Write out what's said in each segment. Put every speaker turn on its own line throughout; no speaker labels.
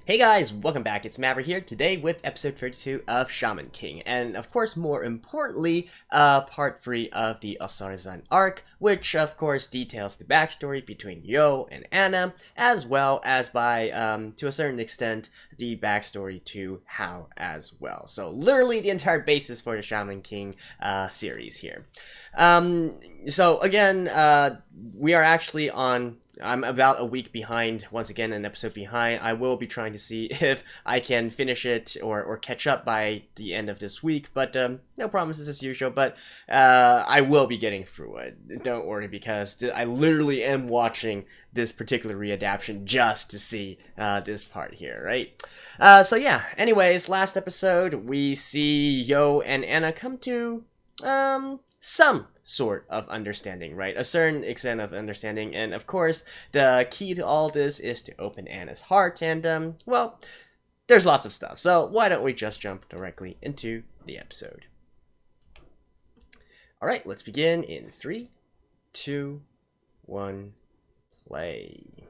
Hey guys, welcome back. It's Maverick here today with episode 32 of Shaman King, and of course, more importantly, part 3 of the Osarizan arc, which of course details the backstory between Yoh and Anna, as well as by, to a certain extent, the backstory to Hao as well. So literally the entire basis for the Shaman King series here. So again, we are actually on. I'm about a week behind, once again, an episode behind. I will be trying to see if I can finish it or catch up by the end of this week, but no promises as usual, but I will be getting through it. Don't worry, because I literally am watching this particular readaptation just to see this part here, right? So yeah, anyways, last episode, we see Yoh and Anna come to some sort of understanding, right? A certain extent of understanding, and of course, the key to all this is to open Anna's heart, and, well, there's lots of stuff, so why don't we just jump directly into the episode. Alright, let's begin in 3, 2, 1, play.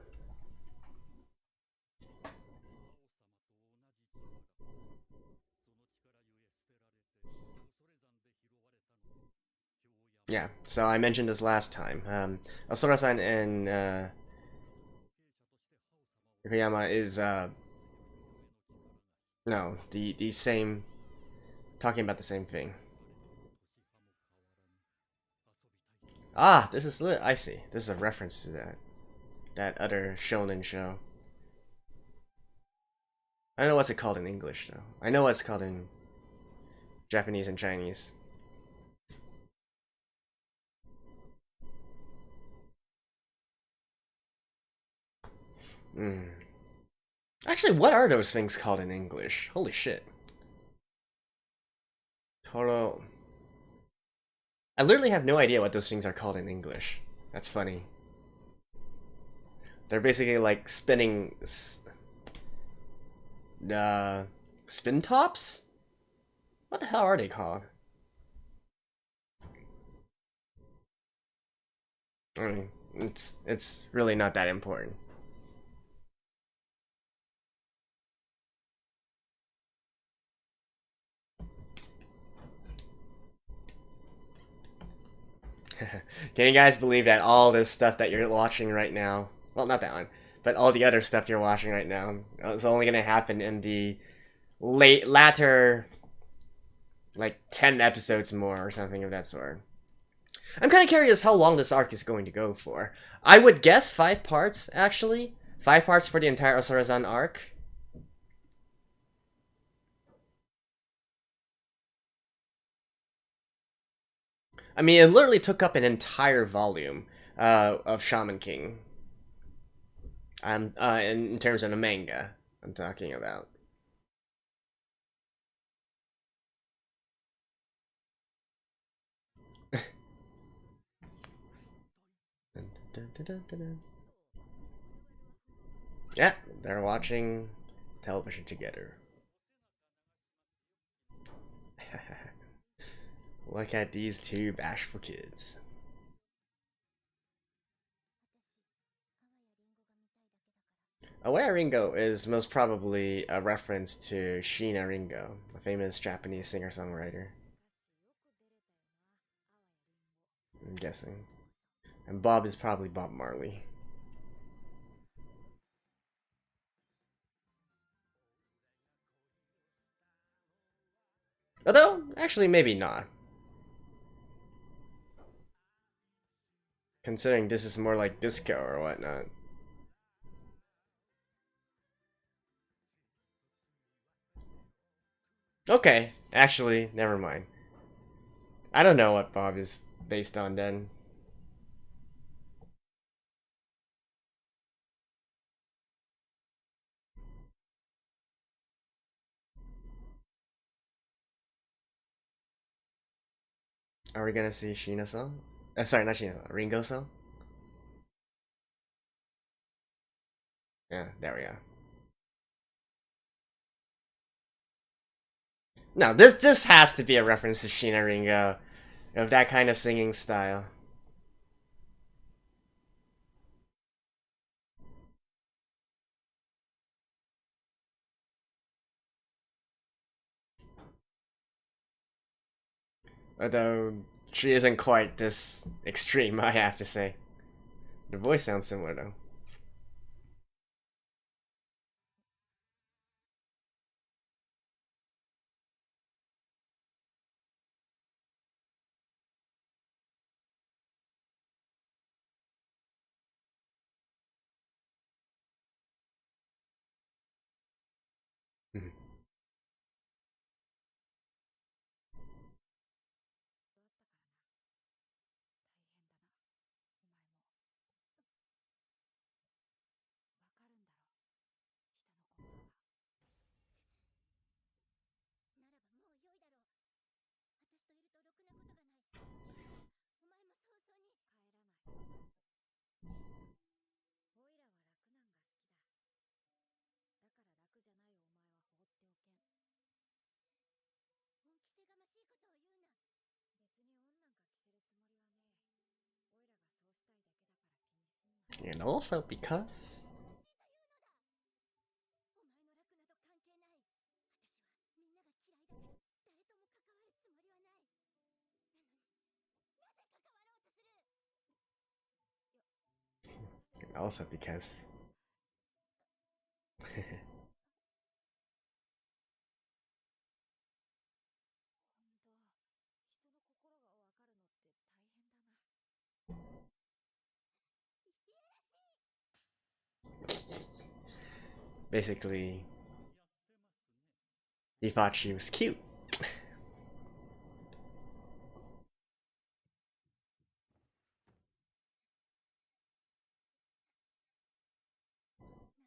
Yeah, so I mentioned this last time. Osora-san and Yoh-Anna is no, the same, talking about the same thing. Ah, this is lit. I see. This is a reference to that other shonen show. I don't know what's it called in English though. I know what it's called in Japanese and Chinese. Hmm. Actually, what are those things called in English? Holy shit. Toro. I literally have no idea what those things are called in English. That's funny. They're basically like spinning. Spin tops? What the hell are they called? I mean, it's really not that important. Can you guys believe that all this stuff that you're watching right now, well, not that one, but all the other stuff you're watching right now, is only going to happen in the latter, like, 10 episodes more or something of that sort. I'm kind of curious how long this arc is going to go for. I would guess 5 parts, actually. 5 parts for the entire Osorazan arc. I mean, it literally took up an entire volume of Shaman King. In terms of the manga, I'm talking about. Yeah, they're watching television together. Look at these two bashful kids. Aware Ringo is most probably a reference to Sheena Ringo, a famous Japanese singer-songwriter. I'm guessing. And Bob is probably Bob Marley. Although, actually, maybe not. Considering this is more like disco or whatnot. Okay, actually, never mind. I don't know what Bob is based on then. Are we gonna see Sheena song? Sorry, not Sheena song. Ringo song? Yeah, there we go. No, this has to be a reference to Sheena Ringo, of that kind of singing style. Although she isn't quite this extreme, I have to say. The voice sounds similar though. Mhm. ならばもう良いだろう。私といるとろくなことがない。いいか、お前もそうそうに。帰らない。おいらは楽なんか好きだ。だから楽じゃないお前は放っておけん。本気せがましいことを言うな。別に女なんか着せるつもりはねえ。おいらがそうしたいだけだから気にすんな。And also because basically he thought she was cute.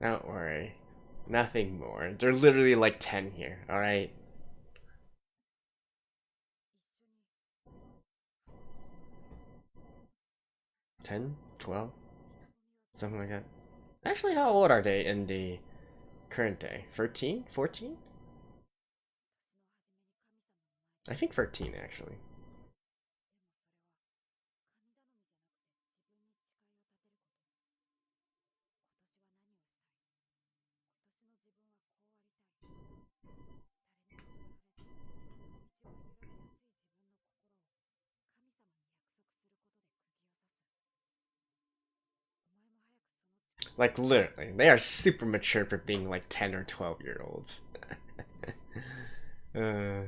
Don't worry. Nothing more. There are literally like 10 here, alright? 10? 12? Something like that. Actually, how old are they in the current day? 13? 14? I think 13 actually. Like literally, they are super mature for being like 10 or 12-year-olds. uh,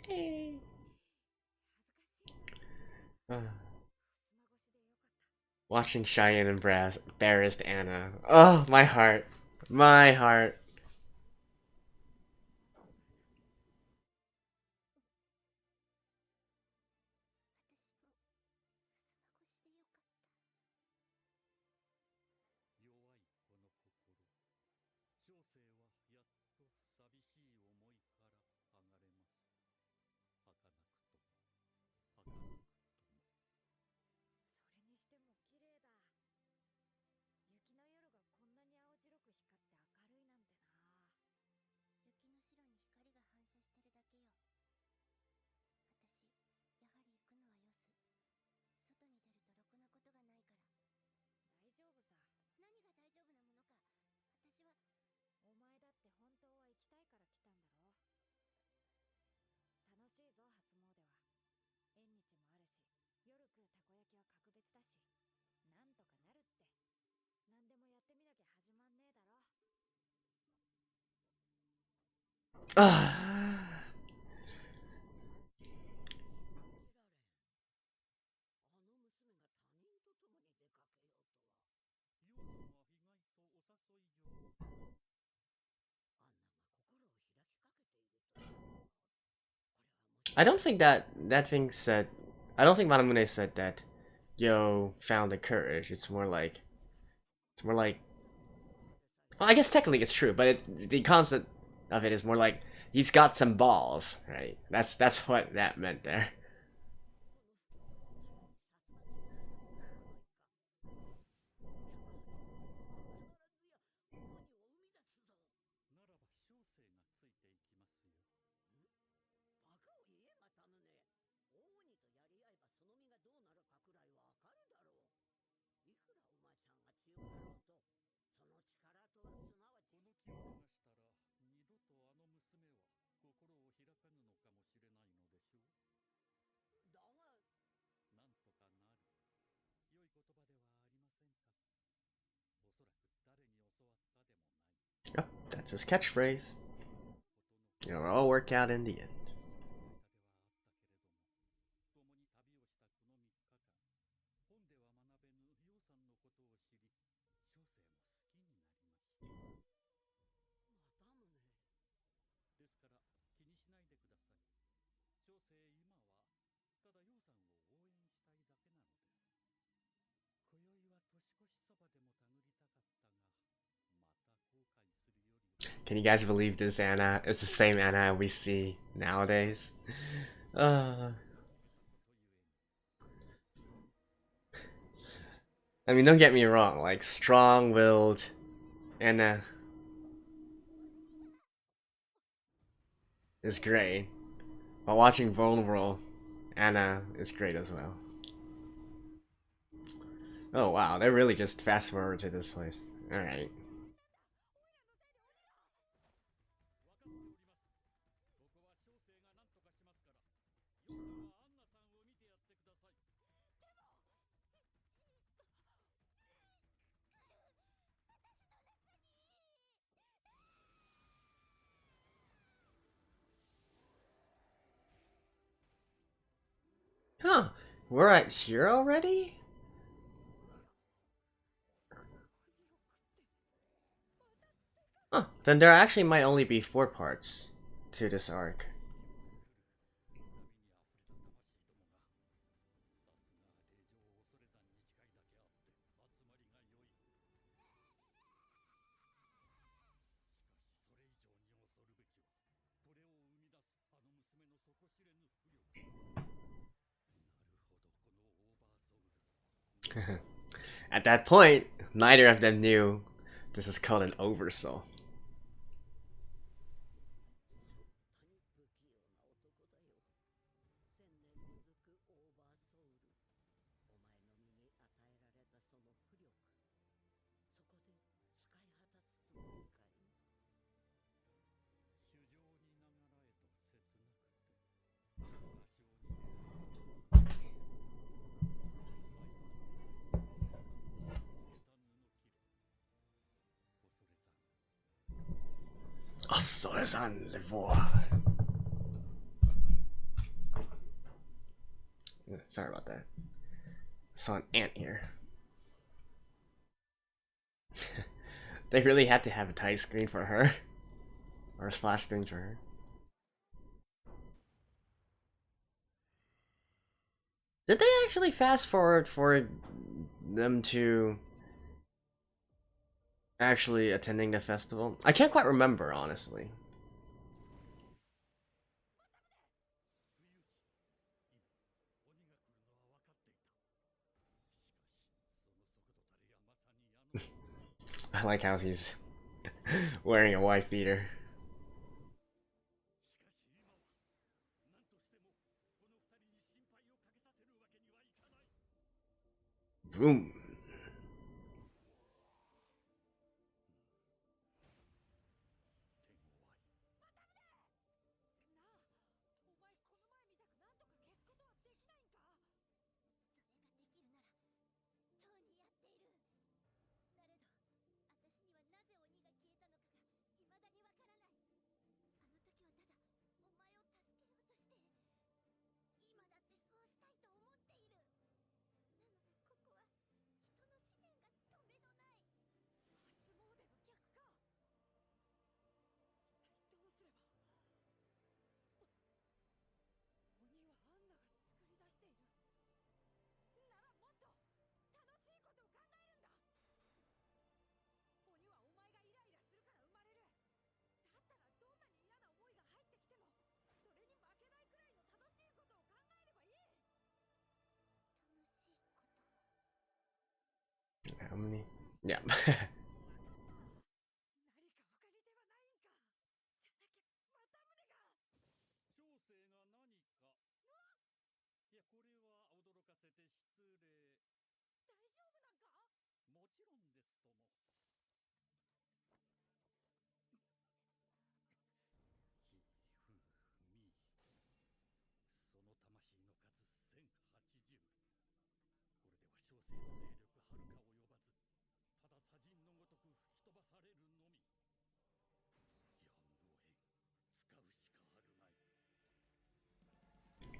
えー Watching Cheyenne embarrassed Anna. Oh, my heart. My heart. Ah. I don't think that thing said. I don't think Manamune said that Yo found the courage. It's more like. Well, I guess technically it's true, but the concept of it is more like he's got some balls, right? That's what that meant there. That's his catchphrase. It'll all work out in the end. Can you guys believe this Anna? It's the same Anna we see nowadays. Uh, I mean, don't get me wrong. Like strong-willed Anna is great, but watching vulnerable Anna is great as well. Oh wow, they really just fast forward to this place. All right. Huh? We're at here already? Huh? Then there actually might only be 4 parts to this arc. At that point, neither of them knew this is called an oversoul. Sorry about that. I saw an ant here. They really had to have a tight screen for her. Or a splash screen for her. Did they actually fast forward for them to actually attending the festival? I can't quite remember, honestly. I like how he's wearing a white beater. Boom. How many? Yeah.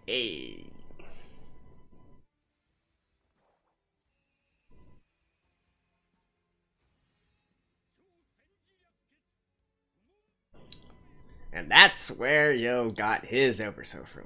Hey. And that's where Yoh got his oversoul from.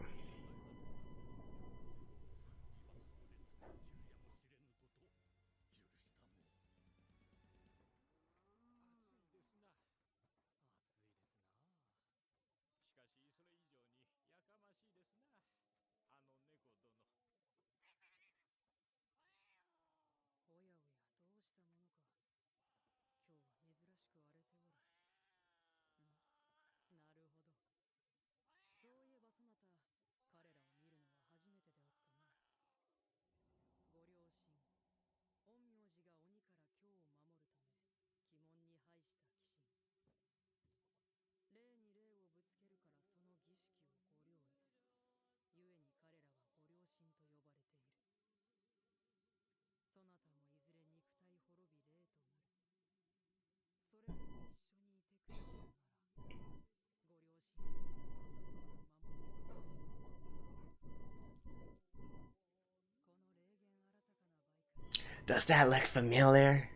Does that look familiar?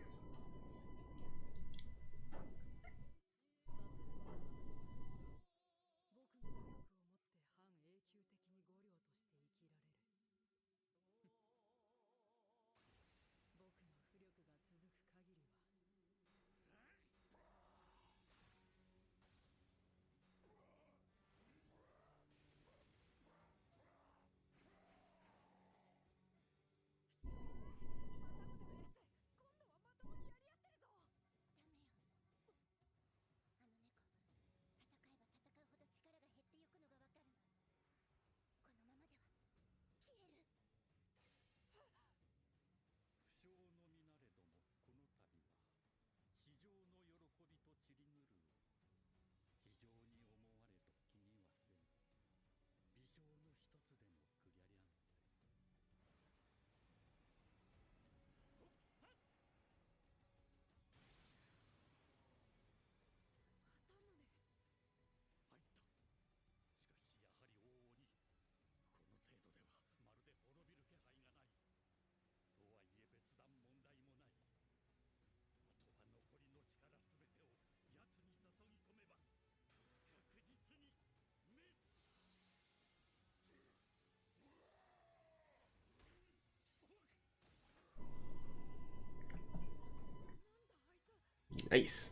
Nice.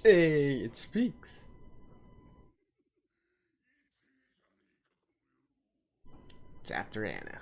Hey, it speaks. It's after Anna.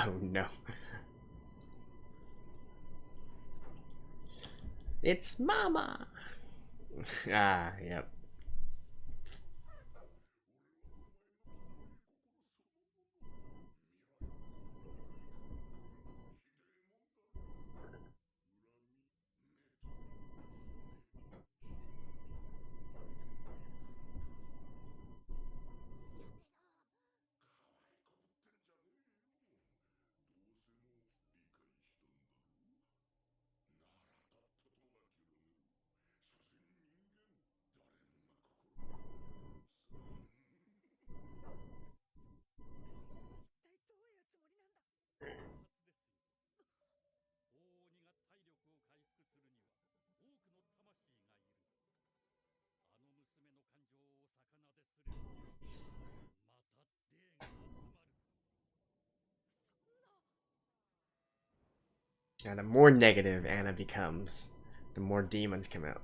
Oh no. It's Mama! Ah, yep. And the more negative Anna becomes, the more demons come out.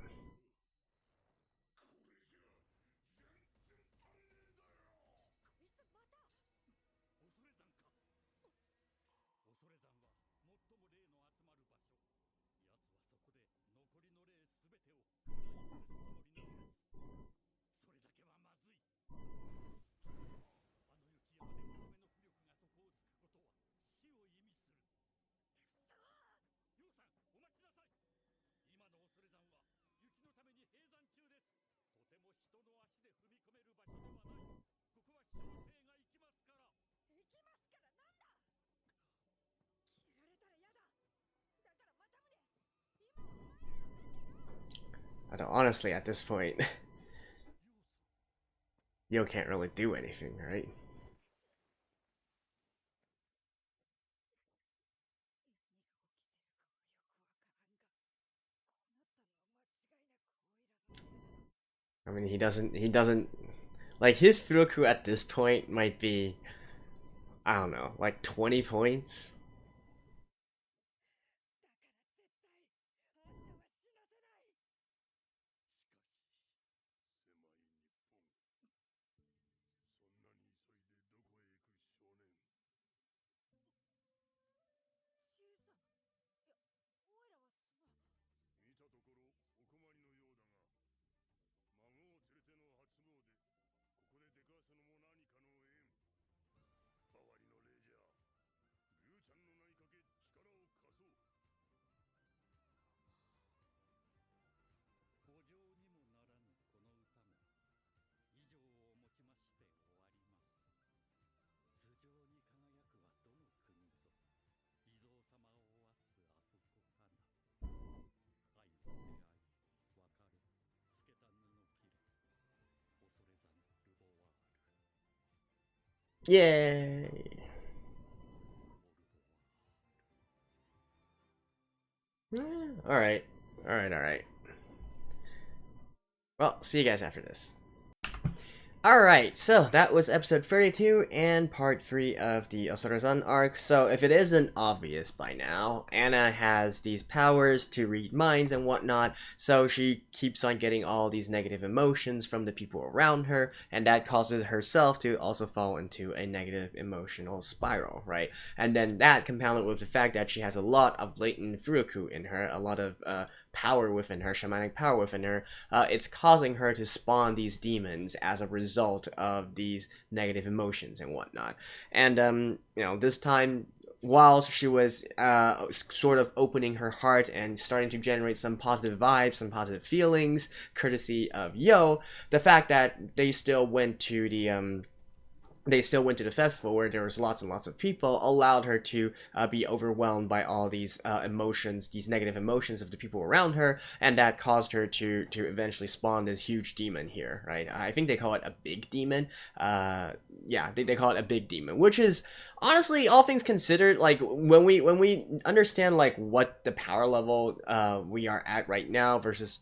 Honestly, at this point, Yoh can't really do anything, right? I mean, he doesn't, like, his Furoku at this point might be, I don't know, like 20 points? Yay! Alright. Alright, alright. Well, see you guys after this. Alright, so that was episode 32 and part 3 of the Osorazan arc. So if it isn't obvious by now, Anna has these powers to read minds and whatnot, so she keeps on getting all these negative emotions from the people around her, and that causes herself to also fall into a negative emotional spiral, right? And then that compounded with the fact that she has a lot of latent furoku in her, a lot of power within her, shamanic power within her, it's causing her to spawn these demons as a result of these negative emotions and whatnot. And you know, this time, whilst she was sort of opening her heart and starting to generate some positive vibes, some positive feelings, courtesy of Yoh, the fact that they still went to the festival where there was lots and lots of people allowed her to be overwhelmed by all these emotions, these negative emotions of the people around her, and that caused her to eventually spawn this huge demon here, right? I think they call it a big demon. Yeah, they call it a big demon, which is honestly, all things considered, like when we understand like what the power level we are at right now versus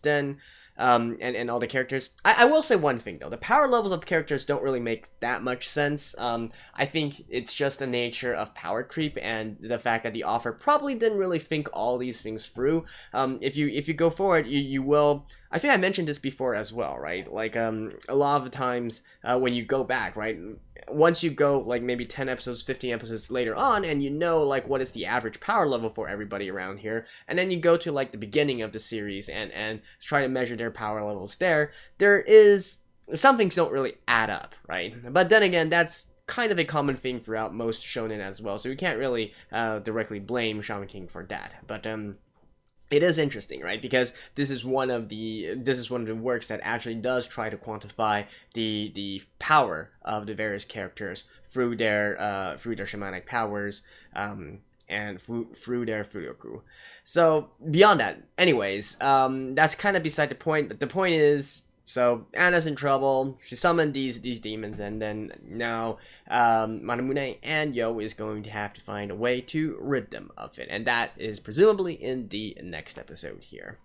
then. And all the characters. I will say one thing though, the power levels of characters don't really make that much sense. I think it's just the nature of power creep and the fact that the author probably didn't really think all these things through. If you go forward, you will. I think I mentioned this before as well, right? Like a lot of the times when you go back, right? Once you go like maybe 10 episodes, 15 episodes later on, and you know like what is the average power level for everybody around here, and then you go to like the beginning of the series and try to measure their power levels there is some things don't really add up, right? But then again, that's kind of a common thing throughout most shonen as well, so we can't really directly blame Shaman King for that. But it is interesting, right? Because this is one of the works that actually does try to quantify the power of the various characters through their shamanic powers and through their fuyoku. So beyond that, anyways, that's kind of beside the point. The point is, so Anna's in trouble. She summoned these demons, and then now Manamune and Yoh is going to have to find a way to rid them of it, and that is presumably in the next episode here.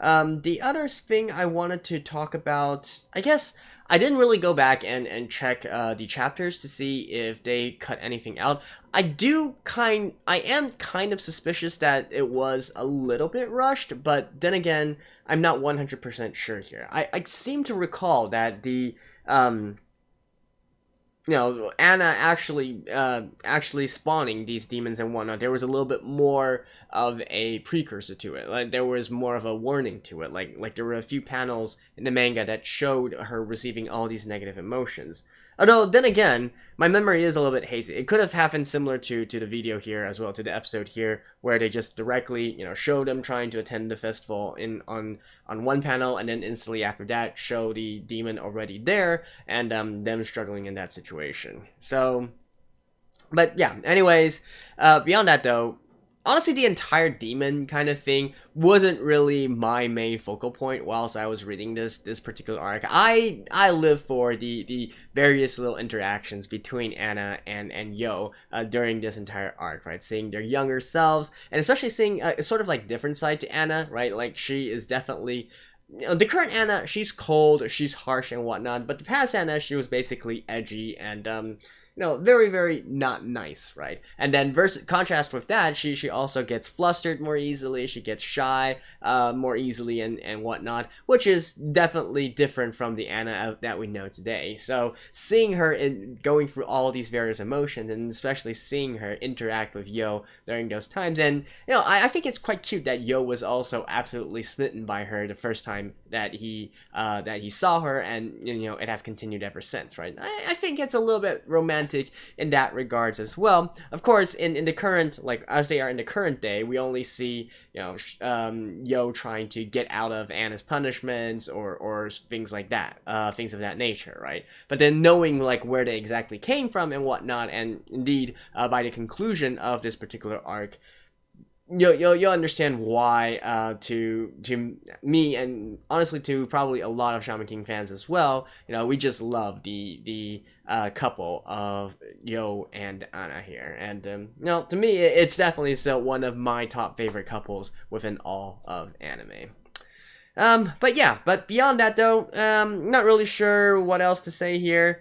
The other thing I wanted to talk about, I guess I didn't really go back and check the chapters to see if they cut anything out. I am kind of suspicious that it was a little bit rushed, but then again, I'm not 100% sure here. I seem to recall that Anna actually spawning these demons and whatnot, there was a little bit more of a precursor to it. Like, there was more of a warning to it. Like there were a few panels in the manga that showed her receiving all these negative emotions. Although, then again, my memory is a little bit hazy. It could have happened similar to the video here as well, to the episode here, where they just directly, showed them trying to attend the festival on one panel, and then instantly after that, show the demon already there, and them struggling in that situation. So, but yeah, anyways, beyond that though, honestly, the entire demon kind of thing wasn't really my main focal point whilst I was reading this particular arc. I live for the various little interactions between Anna and Yoh during this entire arc, right? Seeing their younger selves, and especially seeing a sort of like different side to Anna, right? Like, she is definitely, the current Anna, she's cold, she's harsh and whatnot, but the past Anna, she was basically edgy and very, very not nice, right? And then contrast with that, she also gets flustered more easily, she gets shy more easily and whatnot, which is definitely different from the Anna that we know today. So seeing her going through all these various emotions, and especially seeing her interact with Yoh during those times, and I think it's quite cute that Yoh was also absolutely smitten by her the first time that he saw her, and it has continued ever since, right? I think it's a little bit romantic in that regards as well. Of course, in the current, like, as they are in the current day, we only see Yoh trying to get out of Anna's punishments or things like that, things of that nature, right? But then knowing like where they exactly came from and whatnot, and indeed by the conclusion of this particular arc, you'll understand why, to me, and honestly to probably a lot of Shaman King fans as well, we just love the couple of Yoh and Anna here, and to me it's definitely still one of my top favorite couples within all of anime. But beyond that though, not really sure what else to say here.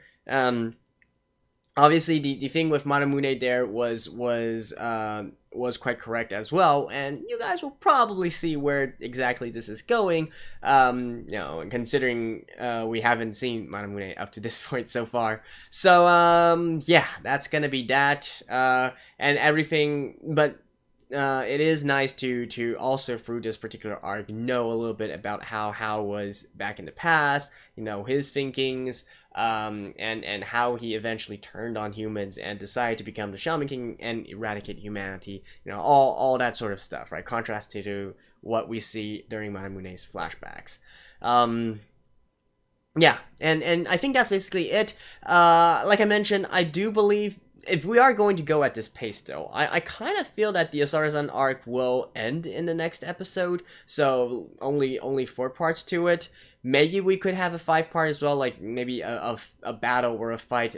Obviously the thing with Masamune there was quite correct as well, and you guys will probably see where exactly this is going, considering we haven't seen Masamune up to this point so far. So yeah, that's gonna be that, and everything, but it is nice to also, through this particular arc, know a little bit about how was back in the past, his thinkings, and how he eventually turned on humans and decided to become the Shaman King and eradicate humanity, all that sort of stuff, right? Contrast to what we see during Masamune's flashbacks. Yeah, and I think that's basically it. Like I mentioned, I do believe, if we are going to go at this pace though, I kind of feel that the Asarazan arc will end in the next episode, so only 4 parts to it. Maybe we could have a 5-part as well, like maybe a battle or a fight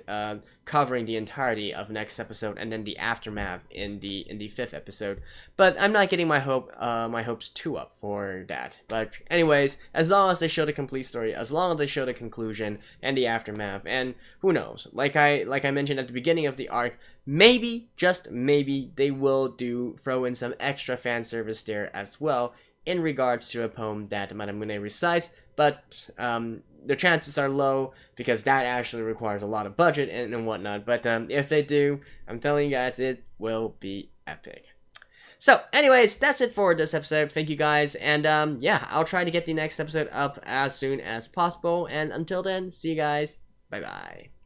covering the entirety of next episode, and then the aftermath in the 5th episode. But I'm not getting my hopes too up for that. But anyways, as long as they show the complete story, as long as they show the conclusion and the aftermath, and who knows, like I mentioned at the beginning of the arc, maybe, just maybe, they will throw in some extra fan service there as well in regards to a poem that Masamune recites, but the chances are low because that actually requires a lot of budget and whatnot. But if they do, I'm telling you guys, it will be epic. So anyways, that's it for this episode. Thank you guys, and yeah, I'll try to get the next episode up as soon as possible, and until then, see you guys. Bye bye.